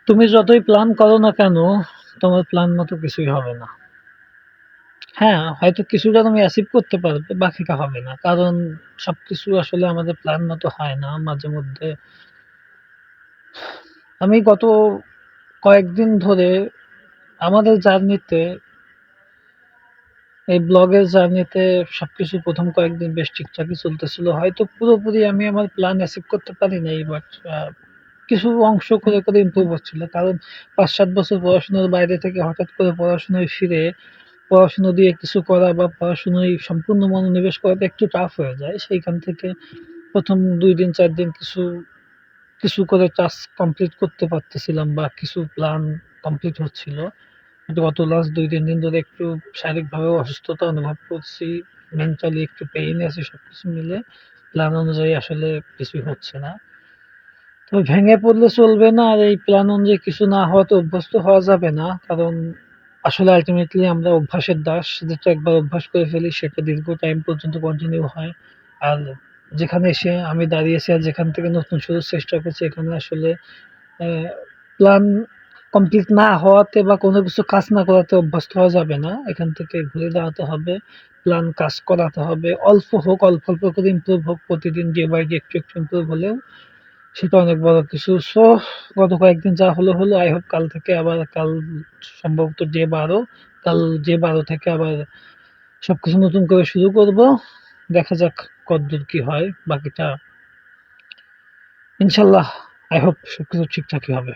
তুমি যতই প্ল্যান করো না কেন, তোমার প্ল্যান মতো কিছুই হবে না। হ্যাঁ, হয়তো কিছুটা তুমি অ্যাচিভ করতে পারবে, বাকিটা হবে না। কারণ সবকিছু আসলে আমাদের প্ল্যান মতো হয় না। মাঝে মধ্যে আমি গত কয়েকদিন ধরে আমাদের জার্নিতে, এই ব্লগের জার্নিতে সবকিছু প্রথম কয়েকদিন বেশ ঠিকঠাকই চলতেছিল। হয়তো পুরোপুরি আমি আমার প্ল্যান অ্যাচিভ করতে পারি নাই, বাট কিছু অংশ করে করে ইমপ্রুভ হচ্ছিল। কারণ ৫-৭ বছর পড়াশোনার বাইরে থেকে হঠাৎ করে পড়াশোনায় ফিরে পড়াশুনো দিয়ে কিছু করা বা পড়াশুনোয় সম্পূর্ণ মনোনিবেশ করাটা একটু টাফ হয়ে যায়। সেইখান থেকে ১ম ২ দিন ৪ দিন কিছু, কিছু করে টাস্ক কমপ্লিট করতে পারতেছিলাম বা কিছু প্ল্যান কমপ্লিট হচ্ছিল। কিন্তু গত লাস্ট ২-৩ দিন ধরে একটু শারীরিকভাবেও অসুস্থতা অনুভব করছি। মেন্টালি একটু পেইন এ আছি। সবকিছু মিলে প্ল্যান অনুযায়ী আসলে কিছুই হচ্ছে না। তবে ভেঙে পড়লে চলবে না। আর এই প্ল্যান অনুযায়ী কিছু না হওয়াতে অভ্যস্ত হওয়া যাবে না। কারণ আসলে আল্টিমেটলি আমরা অভ্যাসের দাস। যেটা একবার অভ্যাস করে ফেলি সেটা দীর্ঘ টাইম পর্যন্ত কন্টিনিউ হয়। আর যেখানে এসে আমি দাঁড়িয়েছি আর যেখান থেকে নতুন শুরুর চেষ্টা করছি, এখানে আসলে প্ল্যান কমপ্লিট না হওয়াতে বা কোনো কিছু কাজ না করাতে অভ্যস্ত হওয়া যাবে না। এখান থেকে ঘুরে দাঁড়াতে হবে, প্ল্যান কাজ করাতে হবে। অল্প হোক, অল্প অল্প করে ইমপ্রুভ হোক, প্রতিদিন ডে বাই ডে একটু একটু ইমপ্রুভ হলেও সেটা অনেক বড় কিছু। সো গত কয়েকদিন যা হলো হলো। আই হোপ কাল থেকে আবার, কাল সম্ভবত ডে ১২, কাল ডে ১২ থেকে আবার সবকিছু নতুন করে শুরু করব। দেখা যাক কতদূর কি হয়। বাকিটা ইনশাল্লাহ আই হোপ সবকিছু ঠিকঠাকই হবে।